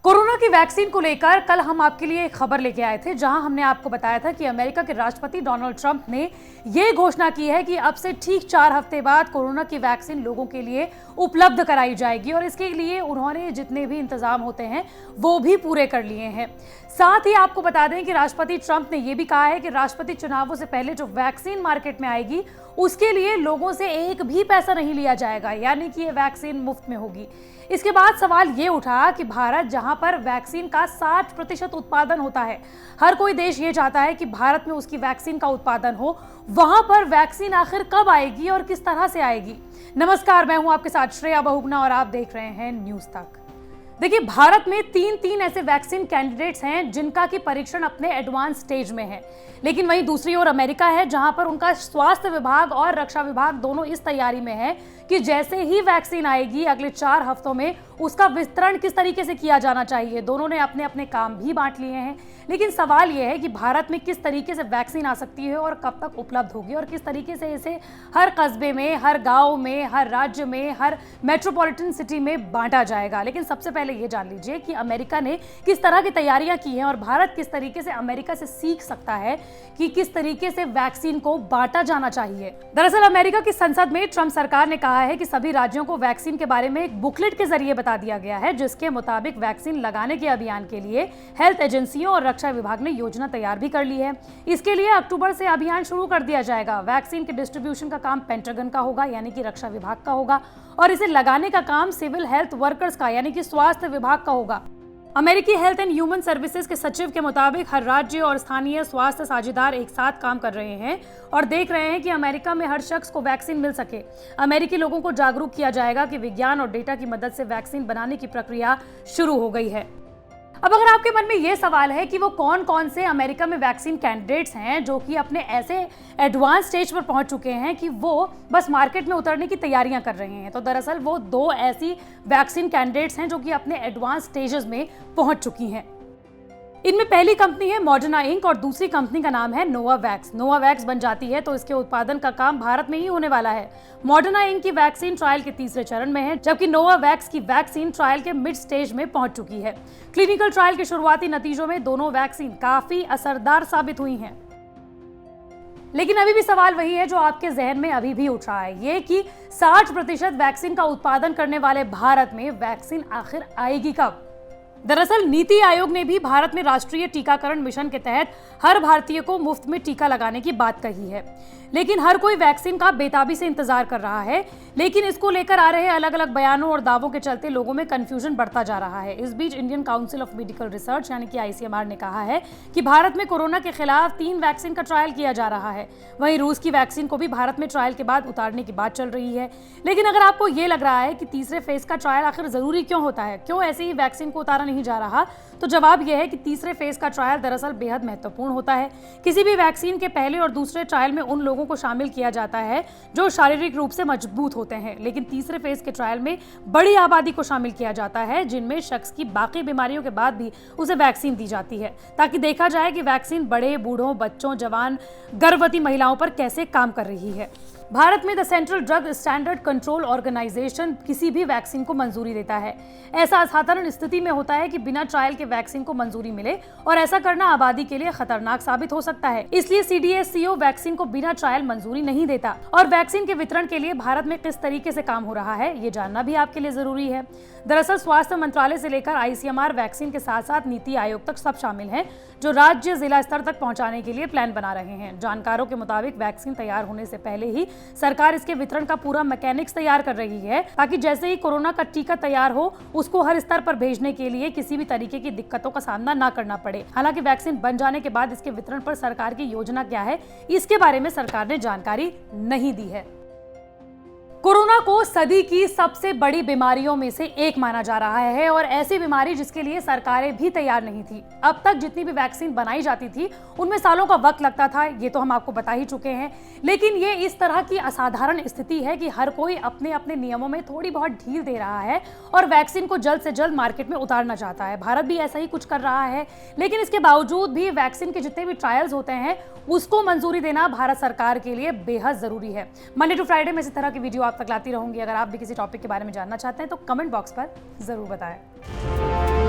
Corona की vaccine को लेकर कल हम आपके लिए एक खबर लेके आए थे, जहां हमने आपको बताया था कि अमेरिका के राष्ट्रपति डोनाल्ड ट्रंप ने यह घोषणा की है कि अब से ठीक 4 हफ्ते बाद कोरोना की वैक्सीन लोगों के लिए उपलब्ध कराई जाएगी और इसके लिए उन्होंने जितने भी इंतजाम होते हैं वो भी पूरे कर लिए हैं। साथ ही आपको बता दें कि राष्ट्रपति ट्रंप ने यह भी कहा है कि राष्ट्रपति चुनावों से पहले जो वैक्सीन मार्केट में आएगी उसके लिए लोगों से एक भी पैसा नहीं लिया जाएगा, यानी कि ये वैक्सीन मुफ्त में होगी। इसके बाद सवाल ये उठा कि भारत जहां पर वैक्सीन का 60% उत्पादन होता है, हर कोई देश ये चाहता है कि भारत में उसकी वैक्सीन का उत्पादन हो, वहां पर वैक्सीन आखिर कब आएगी और किस तरह से आएगी। नमस्कार, मैं हूं आपके साथ श्रेया बहुगुणा और आप देख रहे हैं न्यूज तक। देखिए, भारत में तीन ऐसे वैक्सीन कैंडिडेट्स हैं जिनका की परीक्षण अपने एडवांस स्टेज में है, लेकिन वहीं दूसरी ओर अमेरिका है जहां पर उनका स्वास्थ्य विभाग और रक्षा विभाग दोनों इस तैयारी में है कि जैसे ही वैक्सीन आएगी अगले 4 हफ्तों में उसका वितरण किस तरीके से किया जाना चाहिए। दोनों ने अपने अपने काम भी बांट लिए हैं, लेकिन सवाल यह है कि भारत में किस तरीके से वैक्सीन आ सकती है और कब तक उपलब्ध होगी और किस तरीके से इसे हर कस्बे में, हर गांव में, हर राज्य में, हर मेट्रोपॉलिटन सिटी में बांटा जाएगा। लेकिन सबसे पहले ये जान लीजिए कि अमेरिका ने किस तरह की तैयारियां की हैं और भारत किस तरीके से अमेरिका से सीख सकता है कि किस तरीके से वैक्सीन को बांटा जाना चाहिए। दरअसल अमेरिका की संसद में ट्रंप सरकार ने कहा है कि सभी राज्यों को वैक्सीन के बारे में एक बुकलेट के जरिए बता दिया गया है, जिसके मुताबिक वैक्सीन लगाने के अभियान के लिए हेल्थ एजेंसियों और रक्षा विभाग ने योजना तैयार भी कर ली है। इसके लिए अक्टूबर से अभियान शुरू कर दिया जाएगा। वैक्सीन के डिस्ट्रीब्यूशन का काम पेंटागन का होगा, यानी कि रक्षा विभाग का होगा, और इसे लगाने का काम सिविल हेल्थ वर्कर्स का, यानी कि स्वास्थ्य विभाग का होगा। अमेरिकी हेल्थ एंड ह्यूमन सर्विसेज के सचिव के मुताबिक हर राज्य और स्थानीय स्वास्थ्य साझेदार एक साथ काम कर रहे हैं और देख रहे हैं कि अमेरिका में हर शख्स को वैक्सीन मिल सके। अमेरिकी लोगों को जागरूक किया जाएगा कि विज्ञान और डेटा की मदद से वैक्सीन बनाने की प्रक्रिया शुरू हो गई है। अब अगर आपके मन में यह सवाल है कि वो कौन कौन से अमेरिका में वैक्सीन कैंडिडेट्स हैं जो कि अपने ऐसे एडवांस स्टेज पर पहुंच चुके हैं कि वो बस मार्केट में उतरने की तैयारियां कर रहे हैं, तो दरअसल वो 2 ऐसी वैक्सीन कैंडिडेट्स हैं जो कि अपने एडवांस स्टेजेस में पहुंच चुकी हैं। इनमें पहली कंपनी है मॉडर्ना इंक और दूसरी कंपनी का नाम है नोवावैक्स। नोवावैक्स बन जाती है तो इसके उत्पादन का काम भारत में ही होने वाला है। मॉडर्ना इंक की वैक्सीन ट्रायल के तीसरे चरण में है, जबकि नोवावैक्स की वैक्सीन ट्रायल के मिड स्टेज में पहुंच चुकी है। क्लिनिकल ट्रायल के शुरुआती नतीजों में दोनों वैक्सीन काफी असरदार साबित हुई हैं। लेकिन अभी भी सवाल वही है जो आपके जहन में अभी भी उठ रहा है, ये कि 60% वैक्सीन का उत्पादन करने वाले भारत में वैक्सीन आखिर आएगी कब। दरअसल नीति आयोग ने भी भारत में राष्ट्रीय टीकाकरण मिशन के तहत हर भारतीय को मुफ्त में टीका लगाने की बात कही है, लेकिन हर कोई वैक्सीन का बेताबी से इंतजार कर रहा है। लेकिन इसको लेकर आ रहे अलग अलग बयानों और दावों के चलते लोगों में कंफ्यूजन बढ़ता जा रहा है। इस बीच Indian Council of Medical Research यानी कि ICMR ने कहा है कि भारत में कोरोना के खिलाफ 3 वैक्सीन का ट्रायल किया जा रहा है। वहीं रूस की वैक्सीन को भी भारत में ट्रायल के बाद उतारने की बात चल रही है। लेकिन अगर आपको ये लग रहा है कि तीसरे फेज का ट्रायल आखिर जरूरी क्यों होता है, क्यों ऐसे ही वैक्सीन को उतारा नहीं जा रहा, तो जवाब यह है कि तीसरे फेज का ट्रायल दरअसल बेहद महत्वपूर्ण होता है। किसी भी वैक्सीन के पहले और दूसरे ट्रायल में उन लोगों को शामिल किया जाता है जो शारीरिक रूप से मजबूत होते हैं, लेकिन तीसरे फेज के ट्रायल में बड़ी आबादी को शामिल किया जाता है जिनमें शख्स की बाकी बीमारियों के बाद भी उसे वैक्सीन दी जाती है, ताकि देखा जाए कि वैक्सीन बड़े, बूढ़ों, बच्चों, जवान, गर्भवती महिलाओं पर कैसे काम कर रही है। भारत में the central drug standard control organisation किसी भी वैक्सीन को मंजूरी देता है। ऐसा असाधारण स्थिति में होता है कि बिना ट्रायल के वैक्सीन को मंजूरी मिले, और ऐसा करना आबादी के लिए खतरनाक साबित हो सकता है। इसलिए CDSCO वैक्सीन को बिना ट्रायल मंजूरी नहीं देता। और वैक्सीन के वितरण के लिए भारत में किस तरीके से काम हो रहा है, ये जानना भी आपके लिए जरूरी है। दरअसल स्वास्थ्य मंत्रालय से लेकर ICMR वैक्सीन के साथ साथ नीति आयोग तक सब शामिल हैं, जो राज्य जिला स्तर तक पहुंचाने के लिए प्लान बना रहे हैं। जानकारों के मुताबिक वैक्सीन तैयार होने से पहले ही सरकार इसके वितरण का पूरा मैकेनिक्स तैयार कर रही है, ताकि जैसे ही कोरोना का टीका तैयार हो उसको हर स्तर पर भेजने के लिए किसी भी तरीके की दिक्कतों का सामना ना करना पड़े। हालांकि वैक्सीन बन जाने के बाद इसके वितरण पर सरकार की योजना क्या है, इसके बारे में सरकार ने जानकारी नहीं दी है। कोरोना को सदी की सबसे बड़ी बीमारियों में से एक माना जा रहा है और ऐसी बीमारी जिसके लिए सरकारें भी तैयार नहीं थी। अब तक जितनी भी वैक्सीन बनाई जाती थी उनमें सालों का वक्त लगता था, ये तो हम आपको बता ही चुके हैं। लेकिन ये इस तरह की असाधारण स्थिति है कि हर कोई अपने अपने नियमों में थोड़ी बहुत ढील दे रहा है और वैक्सीन को जल्द से जल्द मार्केट में उतारना चाहता है। भारत भी ऐसा ही कुछ कर रहा है, लेकिन इसके बावजूद भी वैक्सीन के जितने भी ट्रायल्स होते हैं उसको मंजूरी देना भारत सरकार के लिए बेहद जरूरी है। मंडे टू फ्राइडे में इसी तरह की वीडियो आप तक लाती रहूंगी। अगर आप भी किसी टॉपिक के बारे में जानना चाहते हैं तो कमेंट बॉक्स पर जरूर बताएं।